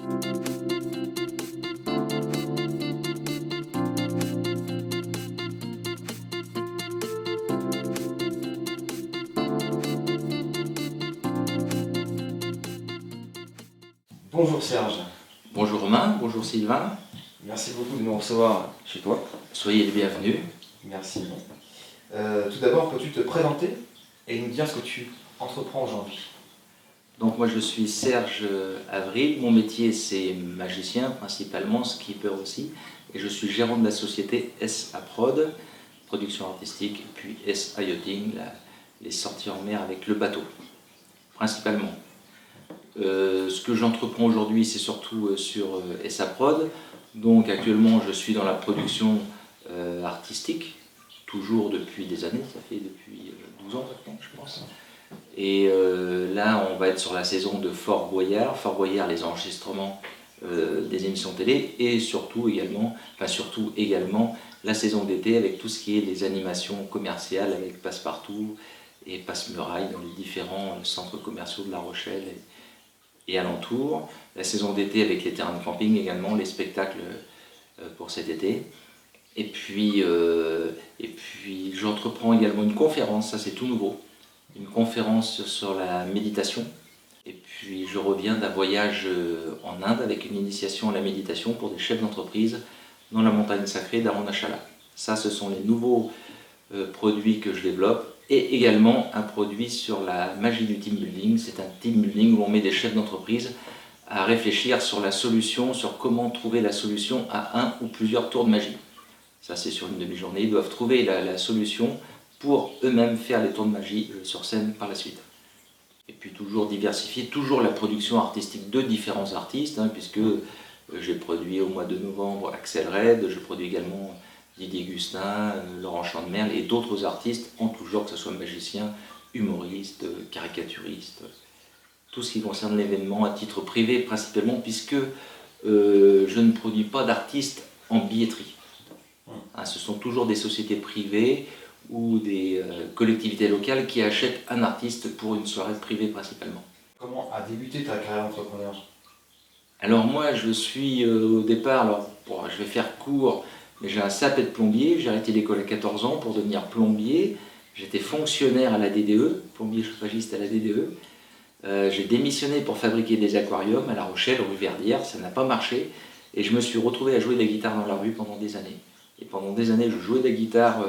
Bonjour Serge, Bonjour Romain, bonjour Sylvain, merci beaucoup de nous recevoir chez toi. soyez les bienvenus. Merci. Tout d'abord, peux-tu te présenter et nous dire ce que tu entreprends aujourd'hui? Donc moi je suis Serge Avril, mon métier c'est magicien principalement, skipper aussi, et je suis gérant de la société SA Prod, production artistique, puis SA Yachting, les sorties en mer avec le bateau, principalement. Ce que j'entreprends aujourd'hui c'est surtout sur SA Prod, donc actuellement je suis dans la production artistique, toujours depuis des années, ça fait depuis 12 ans maintenant je pense. Et là, on va être sur la saison de Fort Boyard. Fort Boyard, les enregistrements des émissions télé et surtout également la saison d'été avec tout ce qui est les animations commerciales avec Passepartout et Passe-Muraille dans les différents centres commerciaux de La Rochelle et alentours. La saison d'été avec les terrains de camping également, les spectacles pour cet été. Et puis j'entreprends également une conférence, ça c'est tout nouveau. Une conférence sur la méditation. Et puis je reviens d'un voyage en Inde avec une initiation à la méditation pour des chefs d'entreprise dans la montagne sacrée d'Arunachala. Ça, ce sont les nouveaux produits que je développe. Et également un produit sur la magie du team building. C'est un team building où on met des chefs d'entreprise à réfléchir sur la solution, sur comment trouver la solution à un ou plusieurs tours de magie. Ça, c'est sur une demi-journée. Ils doivent trouver la solution pour eux-mêmes faire les tours de magie sur scène par la suite. Et puis toujours diversifier, toujours la production artistique de différents artistes, puisque j'ai produit au mois de novembre Axel Red, je produis également Didier Gustin, Laurent Chandemerle et d'autres artistes en tout genre, que ce soit magicien, humoriste, caricaturiste, tout ce qui concerne l'événement à titre privé principalement, puisque je ne produis pas d'artistes en billetterie. Ce sont toujours des sociétés privées ou des collectivités locales qui achètent un artiste pour une soirée privée principalement. Comment a débuté ta carrière d'entrepreneur? Alors moi je suis au départ, je vais faire court, mais j'ai un CAP de plombier, j'ai arrêté l'école à 14 ans pour devenir plombier, j'étais fonctionnaire à la DDE, plombier chauffagiste à la DDE, j'ai démissionné pour fabriquer des aquariums à La Rochelle, rue Verdière, ça n'a pas marché, et je me suis retrouvé à jouer de la guitare dans la rue pendant des années. Et pendant des années je jouais de la guitare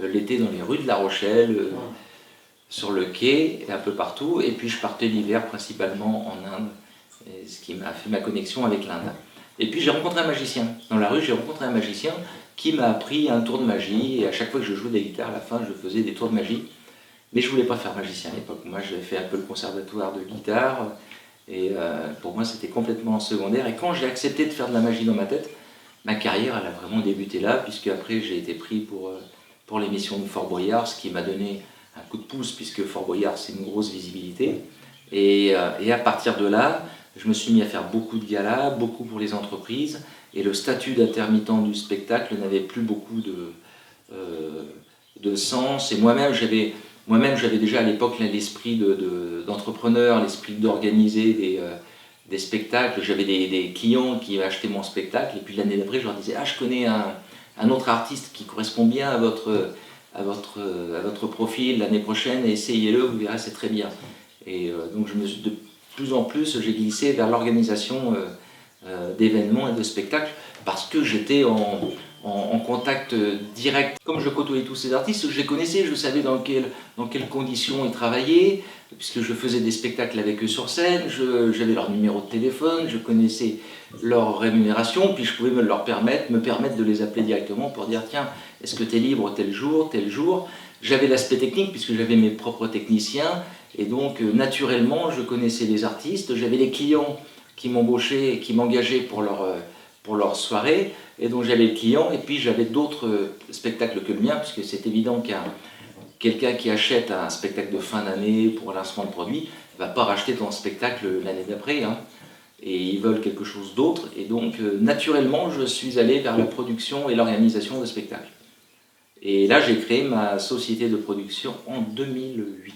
l'été dans les rues de La Rochelle, sur le quai et un peu partout, et puis je partais l'hiver principalement en Inde, ce qui m'a fait ma connexion avec l'Inde. Et puis j'ai rencontré un magicien, dans la rue j'ai rencontré un magicien qui m'a appris un tour de magie, et à chaque fois que je jouais de la guitare, à la fin je faisais des tours de magie, mais je ne voulais pas faire magicien à l'époque. Moi j'avais fait un peu le conservatoire de guitare, et pour moi c'était complètement secondaire, et quand j'ai accepté de faire de la magie dans ma tête, ma carrière elle a vraiment débuté là, puisque après j'ai été pris pour l'émission de Fort Boyard, ce qui m'a donné un coup de pouce, puisque Fort Boyard c'est une grosse visibilité. Et à partir de là, je me suis mis à faire beaucoup de galas, beaucoup pour les entreprises, et le statut d'intermittent du spectacle n'avait plus beaucoup de sens. Et moi-même j'avais déjà à l'époque l'esprit d'entrepreneur, l'esprit d'organiser des spectacles. J'avais des clients qui achetaient mon spectacle, et puis l'année d'après je leur disais « Ah, je connais un autre artiste qui correspond bien à votre profil l'année prochaine, essayez-le, vous verrez, c'est très bien. » Et donc de plus en plus, j'ai glissé vers l'organisation d'événements et de spectacles, parce que j'étais en contact direct. Comme je côtoyais tous ces artistes, je les connaissais, je savais dans quelles conditions ils travaillaient, puisque je faisais des spectacles avec eux sur scène, j'avais leur numéro de téléphone, je connaissais leur rémunération, puis je pouvais me permettre de les appeler directement pour dire « Tiens, est-ce que tu es libre tel jour, tel jour ?» J'avais l'aspect technique, puisque j'avais mes propres techniciens, et donc naturellement je connaissais les artistes, j'avais les clients qui m'embauchaient, qui m'engageaient pour leur soirée, et donc j'avais le client, et puis j'avais d'autres spectacles que le mien, puisque c'est évident quelqu'un qui achète un spectacle de fin d'année pour un lancement de produit ne va pas racheter ton spectacle l'année d'après, et ils veulent quelque chose d'autre, et donc naturellement je suis allé vers la production et l'organisation de spectacles. Et là j'ai créé ma société de production en 2008.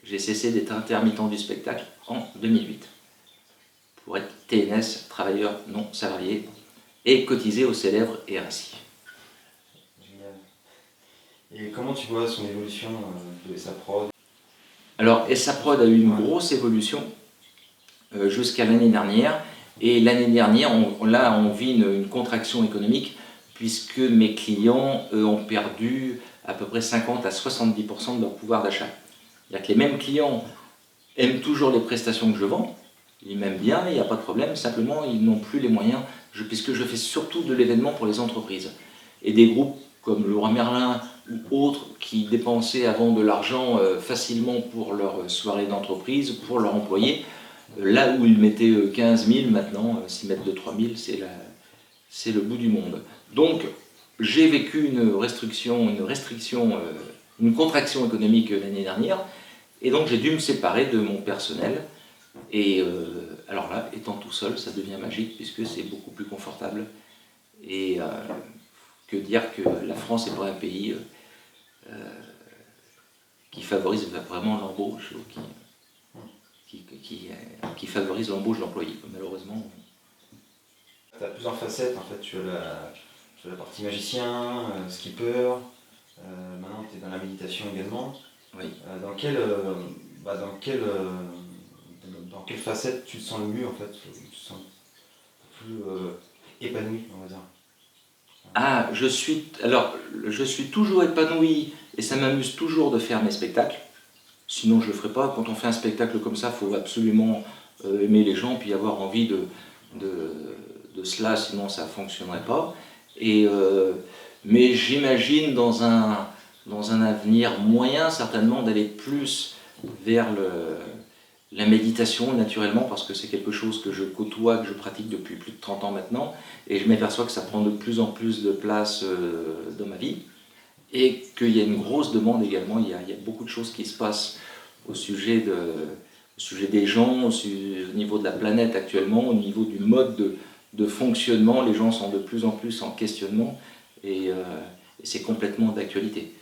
J'ai cessé d'être intermittent du spectacle en 2008. pour être TNS, travailleur non salarié, et cotiser au célèbre RSI. Génial. Et comment tu vois son évolution de SAPROD? Alors SAPROD a eu une grosse évolution jusqu'à l'année dernière, et l'année dernière, là on vit une contraction économique, puisque mes clients ont perdu à peu près 50 à 70% de leur pouvoir d'achat. C'est-à-dire que les mêmes clients aiment toujours les prestations que je vends, ils m'aiment bien, il n'y a pas de problème, simplement ils n'ont plus les moyens, puisque je fais surtout de l'événement pour les entreprises. Et des groupes comme Leroy Merlin ou autres qui dépensaient avant de l'argent facilement pour leur soirée d'entreprise, pour leurs employés, là où ils mettaient 15 000, maintenant s'ils mettent 2-3 000, c'est le bout du monde. Donc j'ai vécu une contraction économique l'année dernière, et donc j'ai dû me séparer de mon personnel. Et alors là, étant tout seul, ça devient magique puisque c'est beaucoup plus confortable. Et que dire que la France n'est pas un pays qui favorise vraiment l'embauche, qui favorise l'embauche d'employés, malheureusement. Tu as plusieurs facettes, en fait. Tu as la partie magicien, skipper, maintenant tu es dans la méditation également. Oui. Dans quelle facette tu te sens le mieux, en fait? Tu te sens plus épanoui, on va dire. Ah, je suis toujours épanoui et ça m'amuse toujours de faire mes spectacles. Sinon, je ne le ferai pas. Quand on fait un spectacle comme ça, il faut absolument aimer les gens puis avoir envie de cela, sinon ça ne fonctionnerait pas. Mais j'imagine dans un avenir moyen, certainement, d'aller plus vers la méditation naturellement, parce que c'est quelque chose que je côtoie, que je pratique depuis plus de 30 ans maintenant, et je m'aperçois que ça prend de plus en plus de place dans ma vie, et qu'il y a une grosse demande également. Il y a beaucoup de choses qui se passent au sujet des gens, au niveau de la planète actuellement, au niveau du mode de fonctionnement. Les gens sont de plus en plus en questionnement, et c'est complètement d'actualité.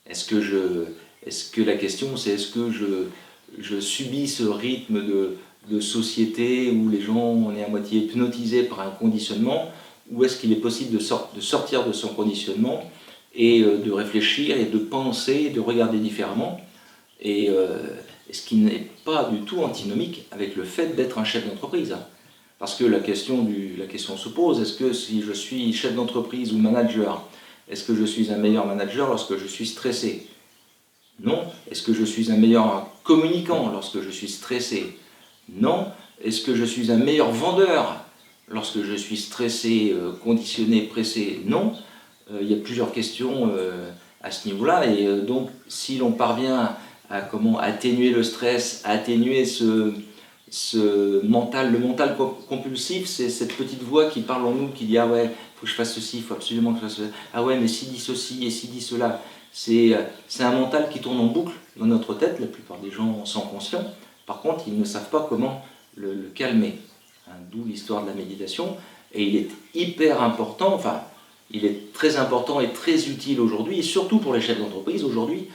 Est-ce que la question c'est est-ce que je subis ce rythme de société où les gens, on est à moitié hypnotisés par un conditionnement, ou est-ce qu'il est possible de sortir de son conditionnement et de réfléchir et de penser, de regarder différemment, et ce qui n'est pas du tout antinomique avec le fait d'être un chef d'entreprise. Parce que la question se pose, est-ce que si je suis chef d'entreprise ou manager, est-ce que je suis un meilleur manager lorsque je suis stressé? Non. Est-ce que je suis un meilleur communicant lorsque je suis stressé? Non. Est-ce que je suis un meilleur vendeur lorsque je suis stressé, conditionné, pressé? Non. Il y a plusieurs questions à ce niveau-là, et donc si l'on parvient à comment atténuer le stress, à atténuer le mental compulsif, c'est cette petite voix qui parle en nous, qui dit « Ah ouais, il faut que je fasse ceci, il faut absolument que je fasse cela. Ah ouais, mais s'il dit ceci et s'il dit cela ». C'est un mental qui tourne en boucle dans notre tête, la plupart des gens en sont conscients. Par contre, ils ne savent pas comment le calmer. D'où l'histoire de la méditation. Et il est hyper important, enfin, il est très important et très utile aujourd'hui, et surtout pour les chefs d'entreprise aujourd'hui,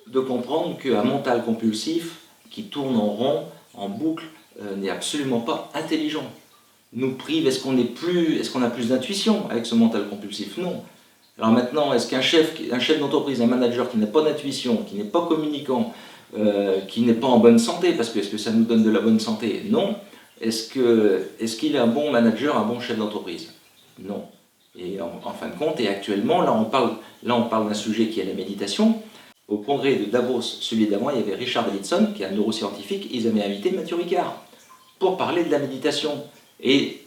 de comprendre qu'un mental compulsif qui tourne en rond, en boucle, n'est absolument pas intelligent. Nous prive, est-ce qu'on a plus d'intuition avec ce mental compulsif? Non. Alors maintenant, est-ce qu'un chef d'entreprise, un manager qui n'a pas d'intuition, qui n'est pas communicant, qui n'est pas en bonne santé, parce que est-ce que ça nous donne de la bonne santé? Non. Est-ce qu'il est un bon manager, un bon chef d'entreprise? Non. Et en fin de compte, et actuellement, là on parle d'un sujet qui est la méditation. Au congrès de Davos, celui d'avant, il y avait Richard Davidson, qui est un neuroscientifique, ils avaient invité Mathieu Ricard pour parler de la méditation. Et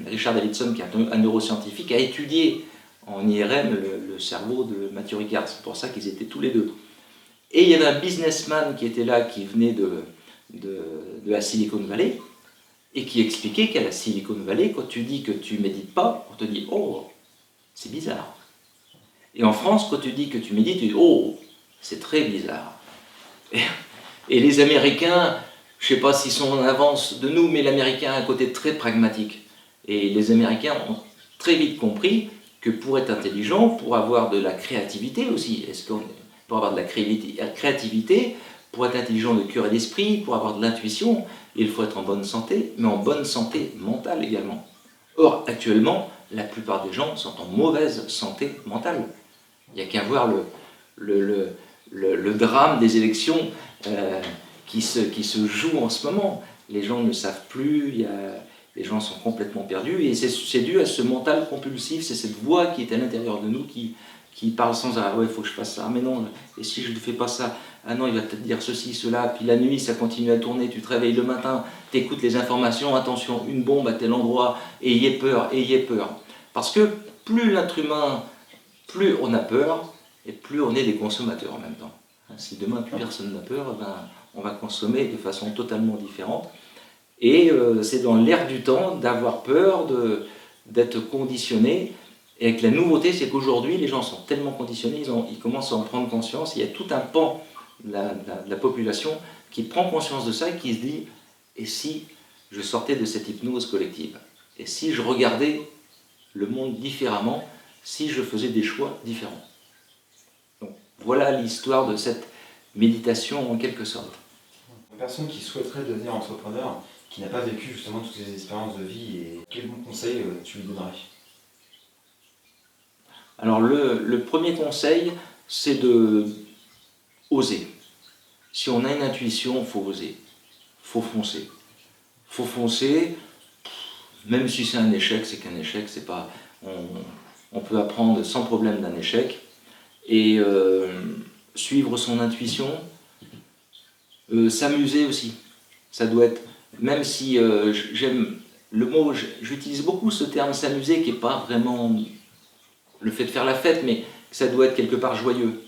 Richard Davidson, qui est un neuroscientifique, a étudié en IRM le cerveau de Mathieu Ricard. C'est pour ça qu'ils étaient tous les deux. Et il y avait un businessman qui était là, qui venait de la Silicon Valley, et qui expliquait qu'à la Silicon Valley, quand tu dis que tu médites pas, on te dit « Oh, c'est bizarre ». Et en France, quand tu dis que tu médites, tu dis « Oh, c'est très bizarre ». Et les Américains, je ne sais pas s'ils sont en avance de nous, mais l'Américain a un côté très pragmatique. Et les Américains ont très vite compris que pour être intelligent, pour avoir de la créativité aussi, pour avoir de la créativité, pour être intelligent de cœur et d'esprit, pour avoir de l'intuition, il faut être en bonne santé, mais en bonne santé mentale également. Or, actuellement, la plupart des gens sont en mauvaise santé mentale. Il n'y a qu'à voir le drame des élections qui se jouent en ce moment. Les gens ne savent plus, les gens sont complètement perdus, et c'est dû à ce mental compulsif, c'est cette voix qui est à l'intérieur de nous qui parle sans arrêt. Ouais, il faut que je fasse ça, mais non, et si je ne fais pas ça, ah non, il va peut-être dire ceci, cela, puis la nuit ça continue à tourner, tu te réveilles le matin, tu écoutes les informations, attention, une bombe à tel endroit, ayez peur, ayez peur. Parce que plus l'être humain, plus on a peur, et plus on est des consommateurs en même temps. Si demain plus personne n'a peur, ben, on va consommer de façon totalement différente. Et c'est dans l'air du temps d'avoir peur, d'être conditionné. Et avec la nouveauté, c'est qu'aujourd'hui, les gens sont tellement conditionnés, ils commencent à en prendre conscience. Il y a tout un pan de la population qui prend conscience de ça et qui se dit « Et si je sortais de cette hypnose collective? Et si je regardais le monde différemment? Si je faisais des choix différents ?» Donc, voilà l'histoire de cette méditation en quelque sorte. Une personne qui souhaiterait devenir entrepreneur, qui n'a pas vécu justement toutes ces expériences de vie, et quel bon conseil tu lui donnerais? Alors le premier conseil, c'est de oser. Si on a une intuition, il faut oser, il faut foncer. Il faut foncer, même si c'est un échec, c'est qu'un échec, c'est pas... On peut apprendre sans problème d'un échec, et suivre son intuition, s'amuser aussi. Ça doit être, même si j'aime le mot, j'utilise beaucoup ce terme s'amuser, qui n'est pas vraiment le fait de faire la fête, mais ça doit être quelque part joyeux.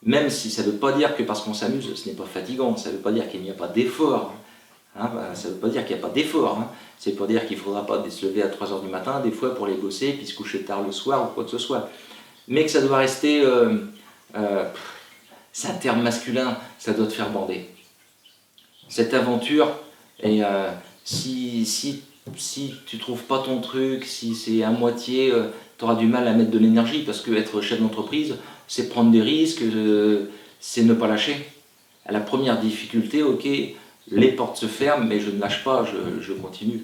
Même si ça ne veut pas dire que parce qu'on s'amuse, ce n'est pas fatigant, ça ne veut pas dire qu'il n'y a pas d'effort. Hein, ça ne veut pas dire qu'il n'y a pas d'effort. Hein. C'est pas dire qu'il ne faudra pas se lever à 3 h du matin, des fois pour les bosser, puis se coucher tard le soir ou quoi que ce soit. Mais que ça doit rester... c'est un terme masculin, ça doit te faire bander. Cette aventure, et si tu ne trouves pas ton truc, si c'est à moitié, tu auras du mal à mettre de l'énergie, parce que être chef d'entreprise, c'est prendre des risques, c'est ne pas lâcher. À la première difficulté, ok, les portes se ferment, mais je ne lâche pas, je continue.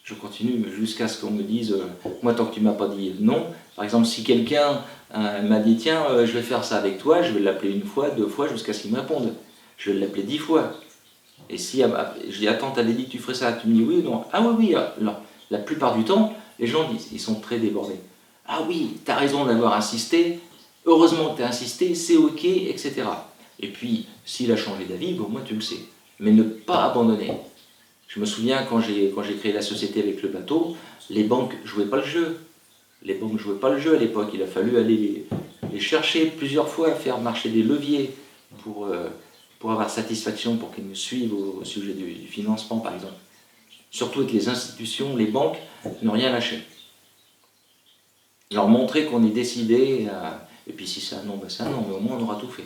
Je continue jusqu'à ce qu'on me dise, moi tant que tu ne m'as pas dit non, par exemple si quelqu'un m'a dit tiens je vais faire ça avec toi, je vais l'appeler 1 fois, 2 fois jusqu'à ce qu'il me réponde. Je vais l'appeler 10 fois. Et si je dis attends, t'avais dit que tu ferais ça, tu me dis oui ou non? Ah oui, alors, la plupart du temps, les gens disent, ils sont très débordés. Ah oui, t'as raison d'avoir insisté, heureusement que t'as insisté, c'est ok, etc. Et puis, s'il a changé d'avis, bon, moi tu le sais. Mais ne pas abandonner. Je me souviens quand j'ai créé la société avec le bateau, les banques ne jouaient pas le jeu. Les banques ne jouaient pas le jeu à l'époque, il a fallu aller les chercher plusieurs fois, faire marcher des leviers pour avoir satisfaction, pour qu'ils nous suivent au sujet du financement par exemple. Surtout avec les institutions, les banques n'ont rien lâché. Leur montrer qu'on est décidé, et puis si c'est un non, ben c'est un non, mais au moins on aura tout fait.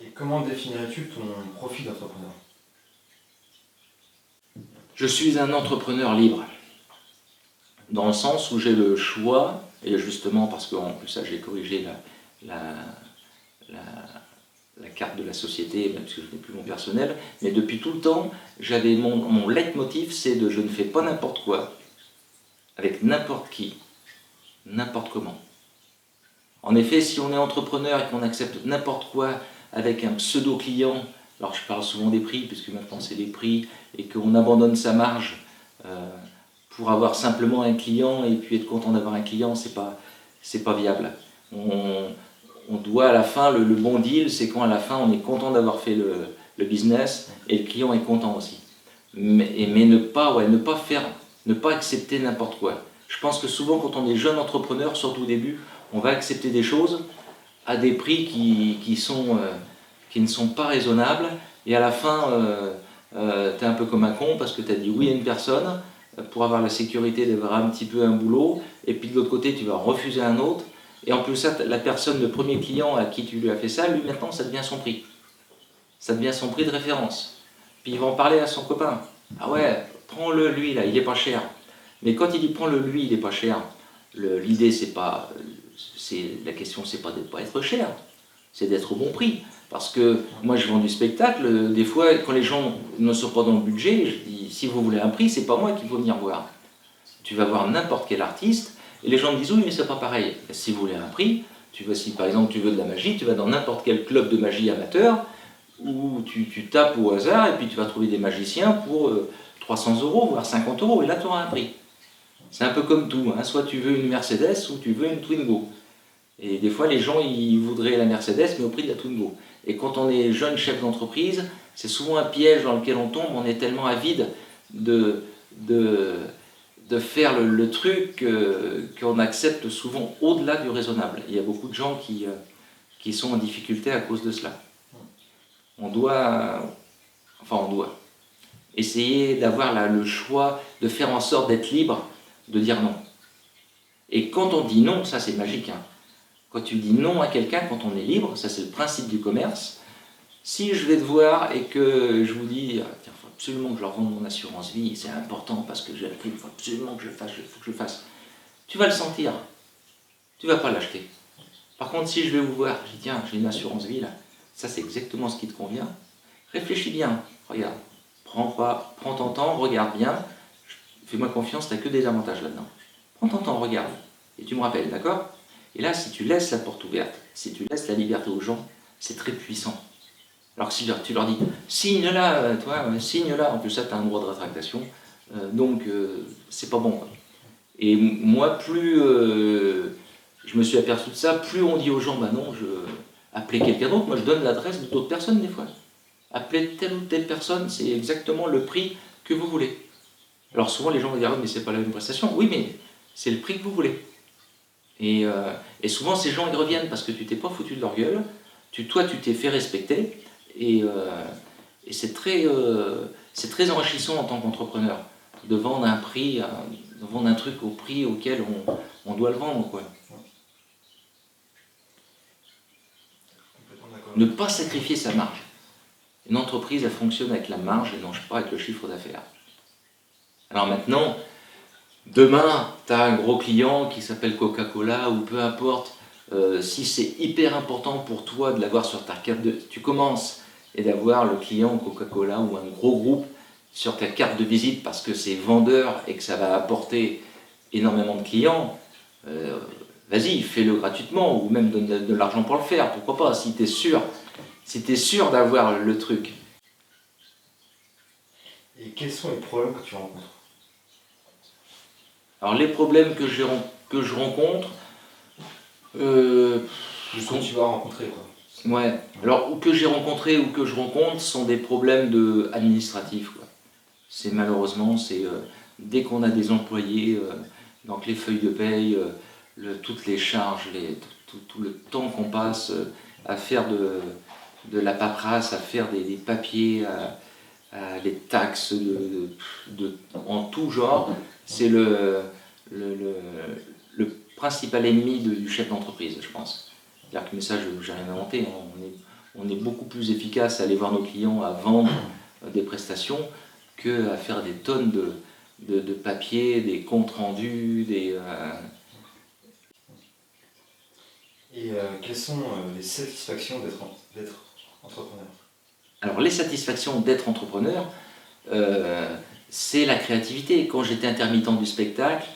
Et comment définirais-tu ton profil d'entrepreneur? Je suis un entrepreneur libre, dans le sens où j'ai le choix, et justement parce qu'en plus ça j'ai corrigé la carte de la société, même si je n'ai plus mon personnel, mais depuis tout le temps, j'avais mon leitmotiv, c'est de je ne fais pas n'importe quoi, avec n'importe qui, n'importe comment. En effet, si on est entrepreneur et qu'on accepte n'importe quoi avec un pseudo-client, alors je parle souvent des prix, puisque maintenant c'est les prix, et qu'on abandonne sa marge pour avoir simplement un client et puis être content d'avoir un client, c'est pas viable. On doit à la fin, le bon deal, c'est quand à la fin on est content d'avoir fait le business et le client est content aussi. Mais ne pas accepter n'importe quoi. Je pense que souvent quand on est jeune entrepreneur, surtout au début, on va accepter des choses à des prix qui ne sont pas raisonnables, et à la fin tu es un peu comme un con parce que tu as dit oui à une personne pour avoir la sécurité d'avoir un petit peu un boulot, et puis de l'autre côté tu vas refuser un autre, et en plus ça, la personne, le premier client à qui tu lui as fait ça, lui maintenant ça devient son prix. Ça devient son prix de référence. Puis il va en parler à son copain. Ah ouais, prends-le lui là, il est pas cher. Mais quand il dit prends-le lui, il est pas cher, l'idée c'est pas, la question c'est pas de ne pas être cher. c'est d'être au bon prix. Parce que moi, je vends du spectacle, des fois, quand les gens ne sont pas dans le budget, je dis, si vous voulez un prix, c'est pas moi qu'il faut venir voir. Tu vas voir n'importe quel artiste, et les gens me disent, oui, mais c'est pas pareil. Si vous voulez un prix, tu vas, si par exemple tu veux de la magie, tu vas dans n'importe quel club de magie amateur, où tu tapes au hasard, et puis tu vas trouver des magiciens pour 300 €, voire 50 €, et là tu auras un prix. C'est un peu comme tout, hein. Soit tu veux une Mercedes, ou tu veux une Twingo. Et des fois, les gens, ils voudraient la Mercedes, mais au prix de la Twingo. Et quand on est jeune chef d'entreprise, c'est souvent un piège dans lequel on tombe. On est tellement avide de faire le truc qu'on accepte souvent au-delà du raisonnable. Il y a beaucoup de gens qui sont en difficulté à cause de cela. On doit essayer d'avoir le choix, de faire en sorte d'être libre, de dire non. Et quand on dit non, ça c'est magique, hein. Quand tu dis non à quelqu'un, quand on est libre, ça c'est le principe du commerce. Si je vais te voir et que je vous dis, il faut absolument que je leur vende mon assurance vie, c'est important parce que j'ai appris, il faut absolument que je le fasse, il faut que je le fasse. Tu vas le sentir, tu ne vas pas l'acheter. Par contre, si je vais vous voir, je dis tiens, j'ai une assurance vie là, ça c'est exactement ce qui te convient, réfléchis bien, regarde, prends ton temps, regarde bien, fais-moi confiance, tu n'as que des avantages là-dedans. Prends ton temps, regarde, et tu me rappelles, d'accord ? Et là, si tu laisses la porte ouverte, si tu laisses la liberté aux gens, c'est très puissant. Alors si tu leur dis, signe là, toi, signe là, en plus ça, tu as un droit de rétractation, donc c'est pas bon, quoi. Et moi, plus je me suis aperçu de ça, plus on dit aux gens, bah non, appelez quelqu'un d'autre, moi je donne l'adresse d'autres personnes des fois. Appelez telle ou telle personne, c'est exactement le prix que vous voulez. Alors souvent les gens vont dire, oui, mais c'est pas la même prestation. Oui, mais c'est le prix que vous voulez. Et souvent ces gens ils reviennent parce que tu t'es pas foutu de leur gueule, toi tu t'es fait respecter, et c'est très enrichissant en tant qu'entrepreneur de vendre un prix, de vendre un truc au prix auquel on doit le vendre, quoi. Ne pas sacrifier sa marge. Une entreprise, elle fonctionne avec la marge et non pas avec le chiffre d'affaires. Alors maintenant, demain, tu as un gros client qui s'appelle Coca-Cola ou peu importe, si c'est hyper important pour toi de l'avoir sur ta carte tu commences et d'avoir le client Coca-Cola ou un gros groupe sur ta carte de visite parce que c'est vendeur et que ça va apporter énormément de clients, vas-y, fais-le gratuitement ou même donne de l'argent pour le faire, pourquoi pas, si tu es sûr d'avoir le truc. Et quels sont les problèmes que tu rencontres ? Alors les problèmes que je rencontre, que tu vas rencontrer, quoi. Ouais. Alors ou que j'ai rencontré ou que je rencontre sont des problèmes administratifs, quoi. C'est malheureusement, dès qu'on a des employés, donc les feuilles de paye, toutes les charges, tout le temps qu'on passe à faire de la paperasse, à faire des papiers, les taxes en tout genre, c'est le principal ennemi du chef d'entreprise, je pense. C'est-à-dire que, mais ça, je n'ai rien inventé, on est beaucoup plus efficace à aller voir nos clients, à vendre des prestations, qu'à faire des tonnes de papiers, des comptes rendus, Et quelles sont les satisfactions d'être entrepreneur ? Alors les satisfactions d'être entrepreneur, c'est la créativité. Quand j'étais intermittent du spectacle,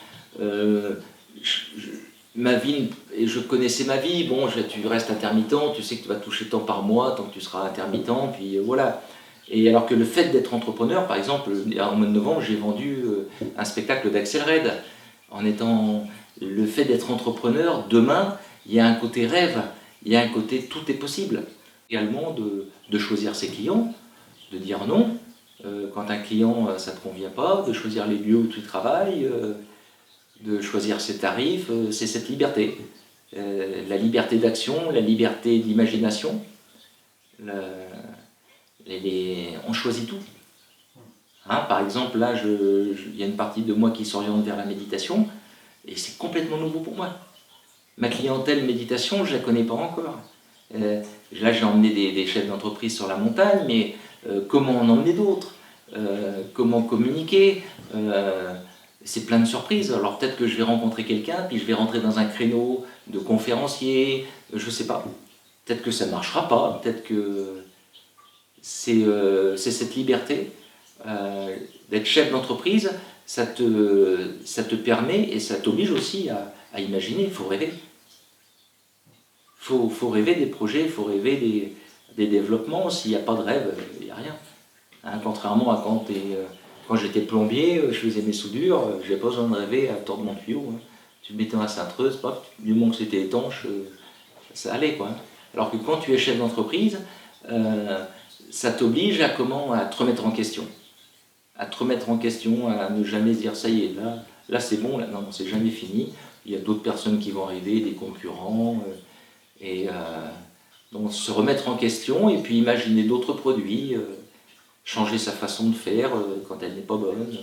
ma vie, et je connaissais ma vie, bon, tu restes intermittent, tu sais que tu vas toucher tant par mois, tant que tu seras intermittent, puis voilà. Et alors que le fait d'être entrepreneur, par exemple, en mois de novembre, j'ai vendu un spectacle d'Axel Red. Le fait d'être entrepreneur, demain, il y a un côté rêve, il y a un côté tout est possible. Également de choisir ses clients, de dire non, quand un client ça ne te convient pas, de choisir les lieux où tu travailles, de choisir ses tarifs, c'est cette liberté. La liberté d'action, la liberté d'imagination, on choisit tout. Hein, par exemple, là, il y a une partie de moi qui s'oriente vers la méditation, et c'est complètement nouveau pour moi. Ma clientèle méditation, je ne la connais pas encore. Là, j'ai emmené des chefs d'entreprise sur la montagne, mais comment en emmener d'autres, comment communiquer, c'est plein de surprises. Alors peut-être que je vais rencontrer quelqu'un, puis je vais rentrer dans un créneau de conférencier, je ne sais pas. peut-être que ça ne marchera pas, peut-être que c'est cette liberté d'être chef d'entreprise, ça te permet et ça t'oblige aussi à imaginer, il faut rêver. Faut rêver des projets, il faut rêver des développements. S'il n'y a pas de rêve, il n'y a rien. Hein, contrairement à quand j'étais plombier, je faisais mes soudures, je n'avais pas besoin de rêver à tordre mon tuyau. Hein. Tu le mettais dans la cintreuse, du moment que c'était étanche, ça allait, quoi. Alors que quand tu es chef d'entreprise, ça t'oblige à te remettre en question. À te remettre en question, à ne jamais se dire ça y est, là c'est bon, là, non, c'est jamais fini. Il y a d'autres personnes qui vont arriver, des concurrents, donc se remettre en question et puis imaginer d'autres produits, changer sa façon de faire quand elle n'est pas bonne.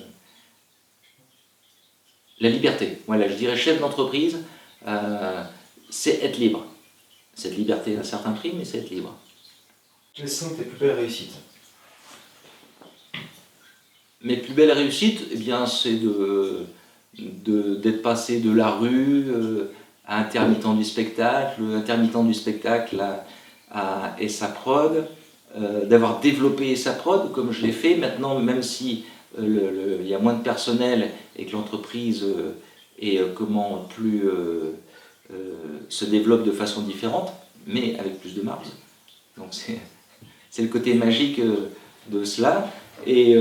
La liberté, voilà, je dirais chef d'entreprise, c'est être libre. Cette liberté a un certain prix, mais c'est être libre. Quelles sont tes plus belles réussites? Mes plus belles réussites, eh bien, c'est d'être passé de la rue à intermittent du spectacle, à ESSAPROD, d'avoir développé ESSAPROD comme je l'ai fait. Maintenant, même si il y a moins de personnel et que l'entreprise se développe de façon différente, mais avec plus de marge. Donc c'est le côté magique de cela. Et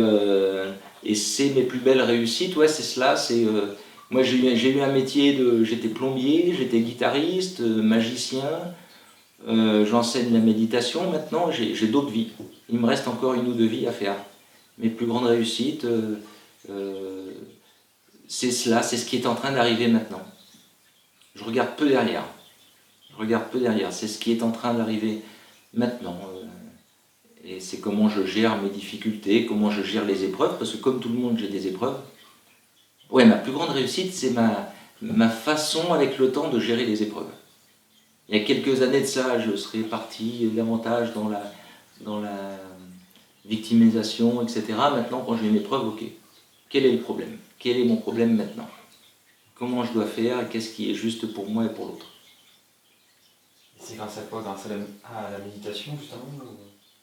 c'est mes plus belles réussites, ouais, c'est cela. Moi j'ai eu un métier j'étais plombier, j'étais guitariste, magicien, j'enseigne la méditation. Maintenant j'ai d'autres vies. Il me reste encore 1 ou 2 vies à faire. Mes plus grandes réussites, c'est cela, c'est ce qui est en train d'arriver maintenant. Je regarde peu derrière. C'est ce qui est en train d'arriver maintenant. Et c'est comment je gère mes difficultés, comment je gère les épreuves, parce que comme tout le monde, j'ai des épreuves. Ouais, ma plus grande réussite, c'est ma façon avec le temps de gérer les épreuves. Il y a quelques années de ça, je serais parti davantage dans la victimisation, etc. Maintenant, quand j'ai une épreuve, ok, quel est le problème? Quel est mon problème maintenant? Comment je dois faire et qu'est-ce qui est juste pour moi et pour l'autre? C'est grâce à quoi? Grâce à la méditation, justement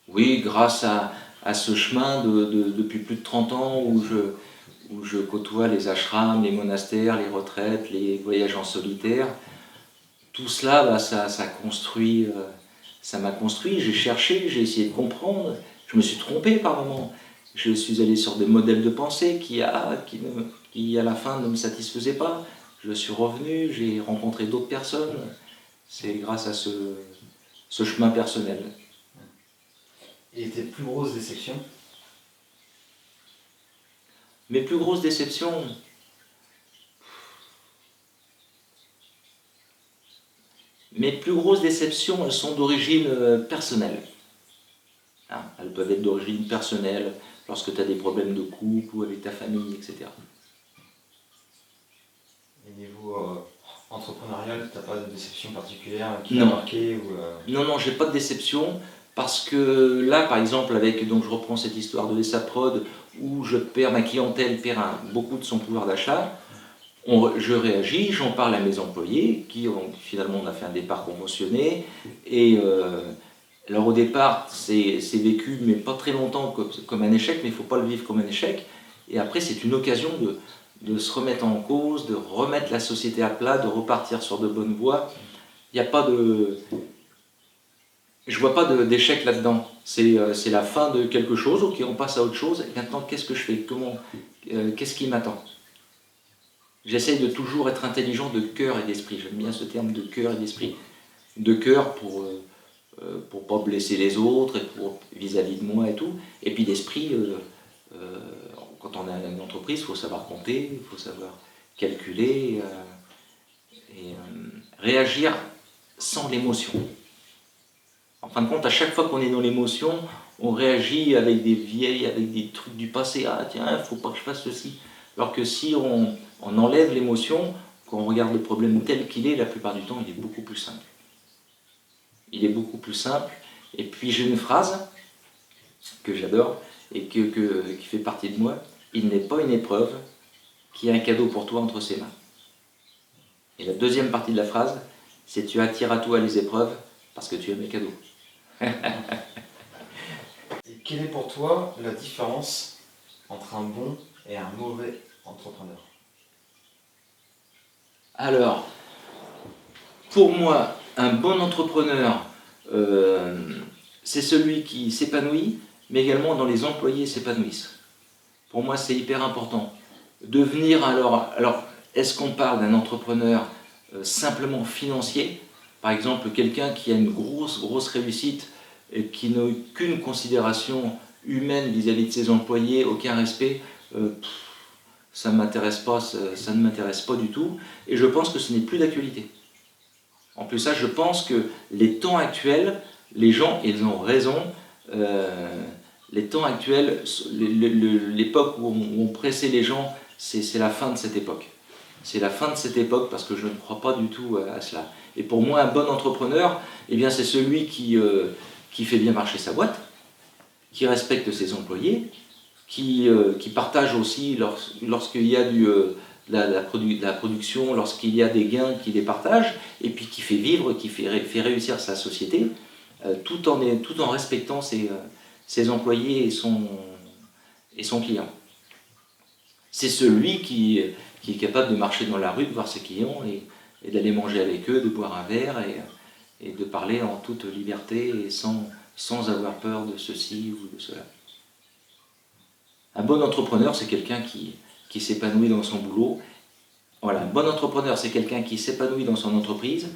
Oui, grâce à ce chemin depuis plus de 30 ans où je côtoie les ashrams, les monastères, les retraites, les voyages en solitaire. Tout cela, ça m'a construit, j'ai cherché, j'ai essayé de comprendre, je me suis trompé par moments. Je suis allé sur des modèles de pensée qui à la fin ne me satisfaisaient pas. Je suis revenu, j'ai rencontré d'autres personnes. C'est grâce à ce chemin personnel. Et tes plus grosses déceptions? Mes plus grosses déceptions, elles sont d'origine personnelle. Hein, elles peuvent être d'origine personnelle lorsque tu as des problèmes de couple ou avec ta famille, etc. Et niveau entrepreneurial, tu n'as pas de déception particulière qui t'a marqué Non, j'ai pas de déception. Parce que là, par exemple, donc je reprends cette histoire de ESSAPROD où ma clientèle perd beaucoup de son pouvoir d'achat, je réagis, j'en parle à mes employés finalement on a fait un départ conventionné et alors au départ c'est vécu mais pas très longtemps comme un échec, mais il ne faut pas le vivre comme un échec, et après c'est une occasion de se remettre en cause, de remettre la société à plat, de repartir sur de bonnes voies. Il n'y a pas Je vois pas d'échec là-dedans. C'est la fin de quelque chose, ok, on passe à autre chose, et maintenant qu'est-ce que je fais? Qu'est-ce qui m'attend? J'essaye de toujours être intelligent de cœur et d'esprit. J'aime bien ce terme de cœur et d'esprit. De cœur pour pas blesser les autres, et vis-à-vis de moi et tout. Et puis d'esprit, quand on a une entreprise, il faut savoir compter, il faut savoir calculer et réagir sans l'émotion. En fin de compte, à chaque fois qu'on est dans l'émotion, on réagit avec des trucs du passé. Ah tiens, il ne faut pas que je fasse ceci. Alors que si on enlève l'émotion, quand on regarde le problème tel qu'il est, la plupart du temps, il est beaucoup plus simple. Et puis j'ai une phrase que j'adore et qui fait partie de moi. Il n'est pas une épreuve qui a un cadeau pour toi entre ses mains. Et la deuxième partie de la phrase, c'est tu attires à toi les épreuves parce que tu aimes les cadeaux. Et quelle est pour toi la différence entre un bon et un mauvais entrepreneur? Alors, pour moi, un bon entrepreneur, c'est celui qui s'épanouit, mais également dont les employés s'épanouissent. Pour moi, c'est hyper important. Devenir alors est-ce qu'on parle d'un entrepreneur simplement financier? Par exemple, quelqu'un qui a une grosse réussite et qui n'a aucune considération humaine vis-à-vis de ses employés, aucun respect, ça ne m'intéresse pas du tout. Et je pense que ce n'est plus d'actualité. En plus ça, je pense que les temps actuels, les gens, ils ont raison, les temps actuels, l'époque où on pressait les gens, c'est la fin de cette époque. C'est la fin de cette époque parce que je ne crois pas du tout à cela. Et pour moi, un bon entrepreneur, eh bien, c'est celui qui fait bien marcher sa boîte, qui respecte ses employés, qui partage aussi lorsqu'il y a la production, lorsqu'il y a des gains, qui les partage, et puis qui fait vivre, qui fait réussir sa société, tout en respectant ses employés et son client. C'est celui qui est capable de marcher dans la rue, de voir ses clients et d'aller manger avec eux, de boire un verre et de parler en toute liberté et sans avoir peur de ceci ou de cela. Un bon entrepreneur, c'est quelqu'un qui s'épanouit dans son boulot. Voilà, un bon entrepreneur, c'est quelqu'un qui s'épanouit dans son entreprise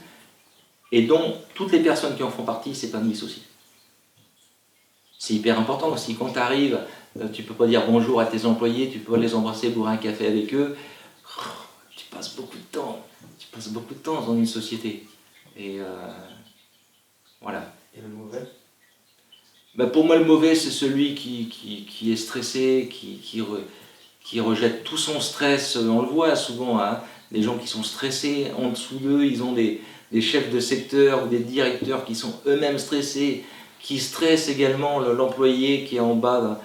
et dont toutes les personnes qui en font partie s'épanouissent aussi. C'est hyper important aussi. Quand tu arrives, tu ne peux pas dire bonjour à tes employés, tu peux pas les embrasser, boire un café avec eux. Tu passes beaucoup de temps. Tu passes beaucoup de temps dans une société. Et voilà. Et le mauvais? Ben pour moi, le mauvais, c'est celui qui est stressé, qui rejette tout son stress. On le voit souvent, hein, des gens qui sont stressés. En dessous d'eux, ils ont des chefs de secteur ou des directeurs qui sont eux-mêmes stressés, qui stressent également l'employé qui est en bas,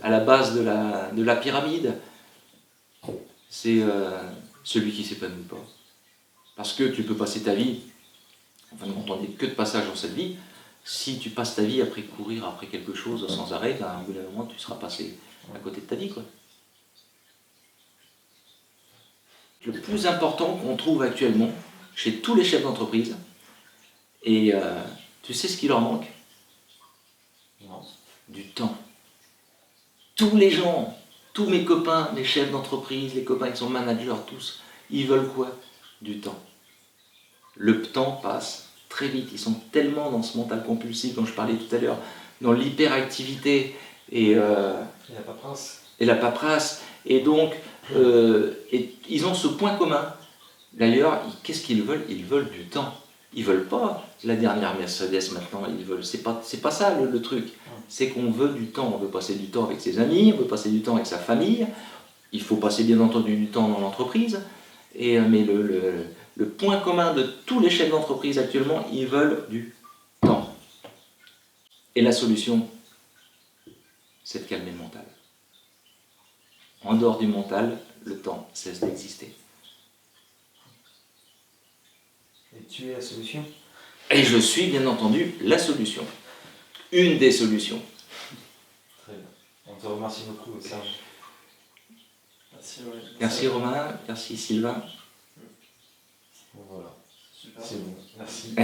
à la base de la pyramide. C'est celui qui ne s'épanouit pas. Parce que tu peux passer ta vie, enfin, on n'est que de passage dans cette vie. Si tu passes ta vie après courir après quelque chose sans arrêt, ben, au bout d'un moment, tu seras passé à côté de ta vie, quoi. Le plus important qu'on trouve actuellement chez tous les chefs d'entreprise, et tu sais ce qui leur manque? Non. Du temps. Tous les gens, tous mes copains, les chefs d'entreprise, les copains qui sont managers, tous, ils veulent quoi? Du temps. Le temps passe très vite, ils sont tellement dans ce mental compulsif dont je parlais tout à l'heure, dans l'hyperactivité et la paperasse. Et la paperasse. Et donc, ils ont ce point commun. D'ailleurs, qu'est-ce qu'ils veulent? Ils veulent du temps. Ils veulent pas la dernière Mercedes maintenant. C'est pas ça le truc. C'est qu'on veut du temps. On veut passer du temps avec ses amis, on veut passer du temps avec sa famille. Il faut passer bien entendu du temps dans l'entreprise. Mais le point commun de tous les chefs d'entreprise actuellement, ils veulent du temps. Et la solution, c'est de calmer le mental. En dehors du mental, le temps cesse d'exister. Et tu es la solution? Et je suis bien entendu la solution. Une des solutions. Très bien. On te remercie beaucoup, Serge. Merci, ouais. Merci Romain, merci Sylvain. Bon, voilà. Super. C'est bon, merci.